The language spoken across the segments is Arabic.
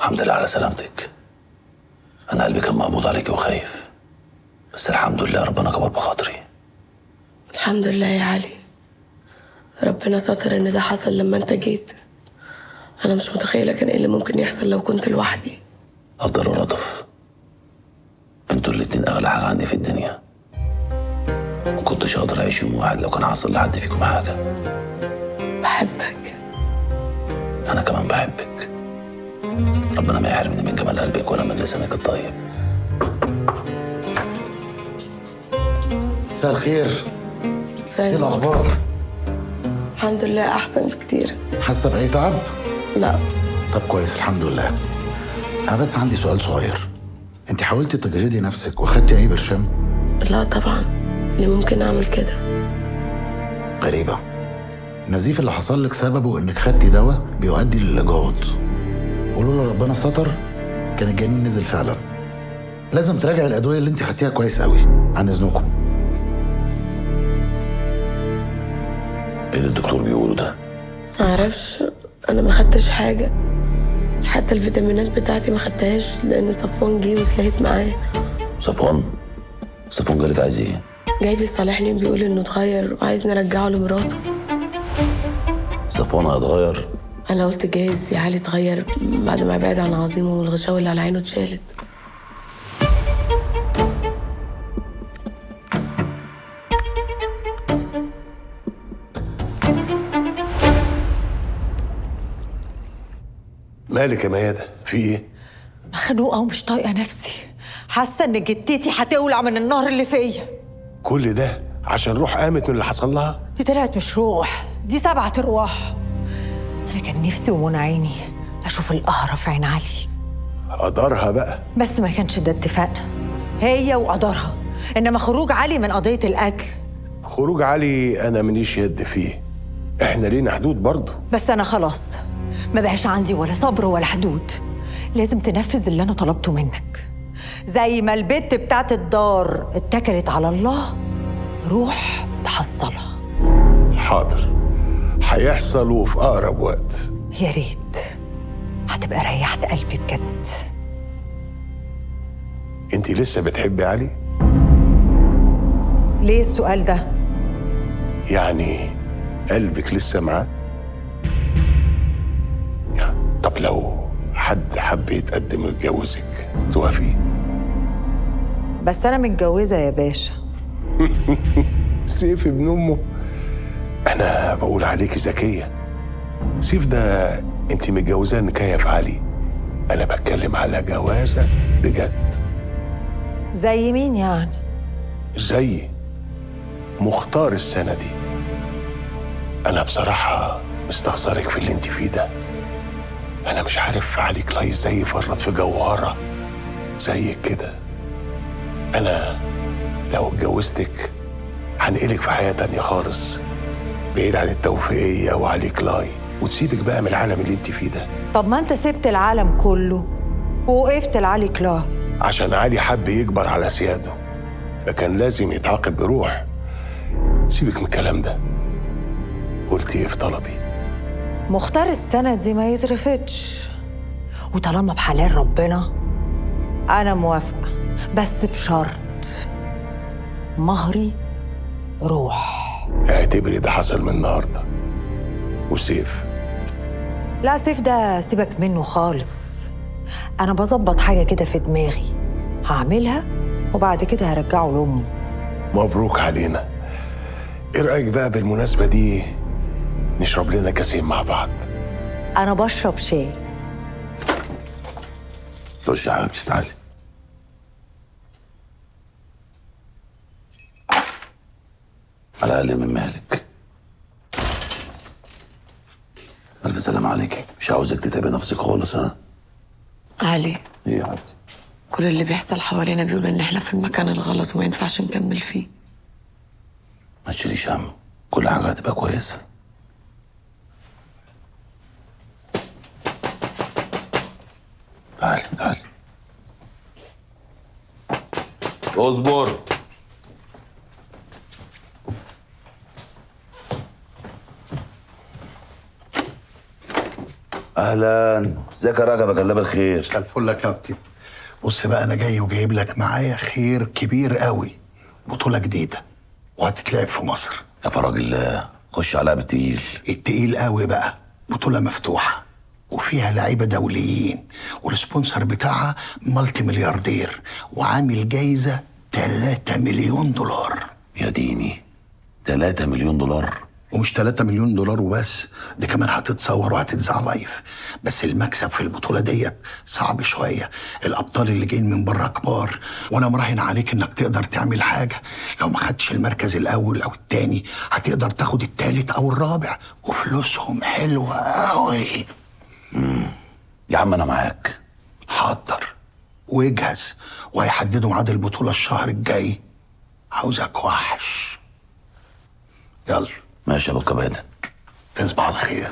الحمد لله على سلامتك. أنا قلبي كان مقبوض عليك وخايف، بس الحمد لله ربنا كبر بخاطري. الحمد لله يا علي، ربنا ستر إن ده حصل لما أنت جيت. أنا مش متخيلة كان إيه اللي ممكن يحصل لو كنت لوحدي. قدر ولطف، انتوا الاتنين أغلى حاجة عندي في الدنيا، مكنتش أقدر أعيش يوم واحد لو كان حصل لحد فيكم حاجة. بحبك. أنا كمان بحبك، ربنا ما يحرمني من جمال قلبك ولا من لسانك الطيب. مساء الخير. ايه الاخبار؟ الحمد لله احسن بكتير. حاسه باي تعب؟ لا. طب كويس الحمد لله. انا بس عندي سؤال صغير، انت حاولتي تجهدي نفسك واخدتي اي برشام؟ لا طبعا، ليه ممكن اعمل كده؟ غريبه، النزيف اللي حصل لك سببه انك خدتي دواء بيؤدي للاجهاض، ولولا ربنا ستر كان الجنين نزل فعلا. لازم تراجعي الادويه اللي انت خدتيها كويس قوي، عن اذنكم. ايه اللي الدكتور بيقوله ده؟ معرفش، انا ما خدتش حاجه، حتى الفيتامينات بتاعتي ما خدتهاش لان صفوان جه واتلهيت معاه. صفوان جالك عايز ايه؟ جاي بيصالحني بيقول انه اتغير وعايز نرجعه لمراته. صفوان هيتغير؟ انا قلت جايز يا علي اتغير بعد ما بعد عن عظيمه والغشاوه اللي على عينه اتشالت. مالك يا ميادة؟ في ايه؟ مخنوقة ومش طايقة نفسي، حاسة إن جدتي هتولع من النار اللي فيا. كل ده عشان روح قامت من اللي حصل لها؟ دي طلعت مش روح، دي 7 أرواح. أنا كان نفسي ومنى عيني أشوف القهرة في عين علي. قدرها بقى. بس ما كانش ده اتفاقنا، هي وقدرها، إنما خروج علي من قضية القتل. خروج علي أنا ماليش يد فيه، إحنا لينا حدود برضه. بس أنا خلاص ما بقاش عندي ولا صبر ولا حدود، لازم تنفذ اللي أنا طلبته منك. زي ما البت بتاعت الدار اتكلت على الله، روح تحصلها. حاضر، هيحصل وفي أقرب وقت. يا ريت، هتبقى ريحت قلبي بجد. أنت لسه بتحبي علي؟ ليه السؤال ده؟ يعني قلبك لسه معاه؟ طب لو حد حب يتقدم ويتجوزك توافقي؟ بس أنا متجوزة يا باشا. سيف ابن أمه. أنا بقول عليكي ذكية. سيف ده أنت متجوزاه نكاية علي، أنا بتكلم على جوازة بجد. زي مين يعني؟ زي مختار السنة دي. أنا بصراحة مستخسرك في اللي أنت فيه ده. أنا مش عارف علي كلاي إزاي يفرط في جوهرة زيك كده. أنا لو اتجوزتك هنقلك في حياة تانية خالص، بعيد عن التوفيقية وعلي كلاي، وتسيبك بقى من العالم اللي انت فيه ده. طب ما انت سبت العالم كله ووقفت لعلي كلاي. عشان علي حب يكبر على سياده، فكان لازم يتعاقب بروح. سيبك من الكلام ده. قلت ايه في طلبي؟ مختار السنة دي ما يترفضش، وطالما بحلال ربنا أنا موافقة، بس بشرط مهري روح. اعتبري ده حصل من النهارده. وسيف؟ لا سيف ده سيبك منه خالص، أنا بظبط حاجة كده في دماغي هعملها وبعد كده هرجعه لأمه. مبروك علينا. ايه رأيك بقى بالمناسبة دي نشرب لنا كاسين مع بعض؟ أنا بشرب شاي. خش يا حبيبتي تعالي. على الأقل من مالك. ألف سلام عليكي، مش عاوزك تتعبي نفسك خالص. ها علي، ايه يا حبيبتي؟ كل اللي بيحصل حوالينا بيقول ان احنا في المكان الغلط وما ينفعش نكمل فيه. ما تشيليش هم، كل حاجة هتبقى كويسة. تعالي تعالي. اصبر. اهلا، ازيك يا رجب؟ اجلب الخير. مساء الفل يا كابتن. بص بقى، انا جاي وجايب لك معايا خير كبير قوي. بطولة جديدة وهتتلعب في مصر. يا فرج الله، خش عليها بالتقيل. التقيل قوي بقى. بطولة مفتوحة وفيها لعيبة دوليين، والسبونسر بتاعها مالتي ملياردير، وعامل جايزة 3 مليون دولار. يا ديني، 3 مليون دولار؟ ومش 3 مليون دولار وبس، دي كمان هتتصور وهتتذاع لايف. بس المكسب في البطولة ديت صعب شوية. الأبطال اللي جايين من بره كبار، وأنا مراهن عليك إنك تقدر تعمل حاجة. لو ما خدتش المركز الأول أو التاني هتقدر تاخد التالت أو الرابع، وفلوسهم حلوة أوي. يا عم انا معاك. حضر واجهز، وهيحددوا ميعاد البطولة الشهر الجاي. عاوزك وحش. يلا. ماشي يا ابو الكباتن. تصبح على خير.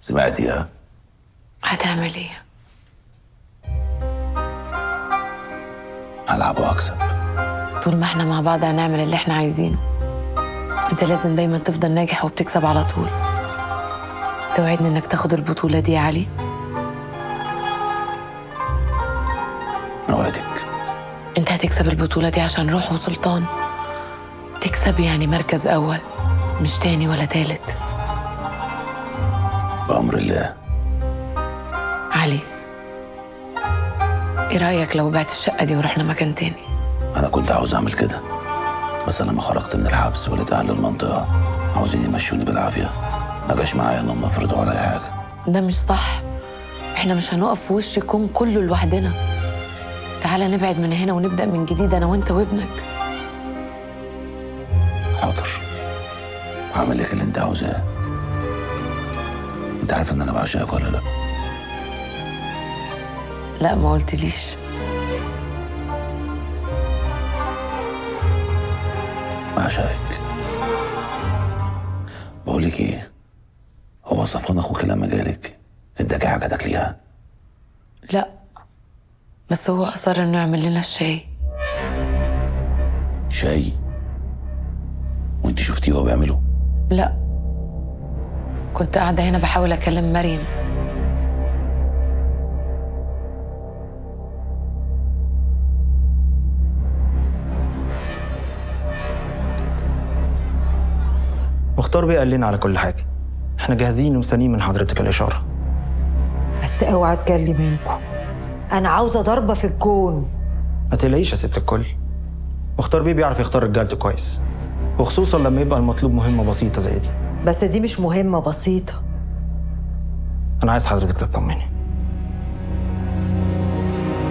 سمعتي ها؟ هتعمل ايه؟ هلعب واكسب. طول ما احنا مع بعض هنعمل اللي احنا عايزينه. انت لازم دايما تفضل ناجح وبتكسب على طول. توعدني انك تاخد البطولة دي يا علي؟ اوعدك. انت هتكسب البطولة دي عشان روح وسلطان. تكسب يعني مركز اول، مش تاني ولا تالت. بأمر الله. علي، ايه رأيك لو بعت الشقة دي ورحنا مكان تاني؟ انا كنت عاوز اعمل كده، بس لما خرجت من الحبس ولقيت اهل المنطقه عاوزين يمشوني بالعافيه، ما جاش معايا انهم يفرضوا عليا حاجه. ده مش صح. احنا مش هنقف في وش الكون كله لوحدنا. تعالى نبعد من هنا ونبدأ من جديد، انا وانت وابنك. حاضر، هعمل لك اللي انت عاوزاه. انت عارف ان انا بعشقك ولا لا؟ لا، ما قلتليش. بعشقك. بقول لك ايه، هو صفوان اخوك لما جالك اداكي حاجه تاكليها؟ لا، بس هو أصر إنه يعمل لنا الشاي. شاي؟ وانت شفتيه وهو بيعمله؟ لا، كنت قاعدة هنا بحاول أكلم مريم. مختار بيه قال لنا على كل حاجة. احنا جاهزين ومستنيين من حضرتك الإشارة. بس اوعى تجلي منكم، انا عاوزه ضربه في الجون. ما تقلقيش يا ست الكل، مختار بيه بيعرف يختار رجالته كويس، وخصوصا لما يبقى المطلوب مهمة بسيطة زي دي. بس دي مش مهمه بسيطه. أنا عايز حضرتك تطمني.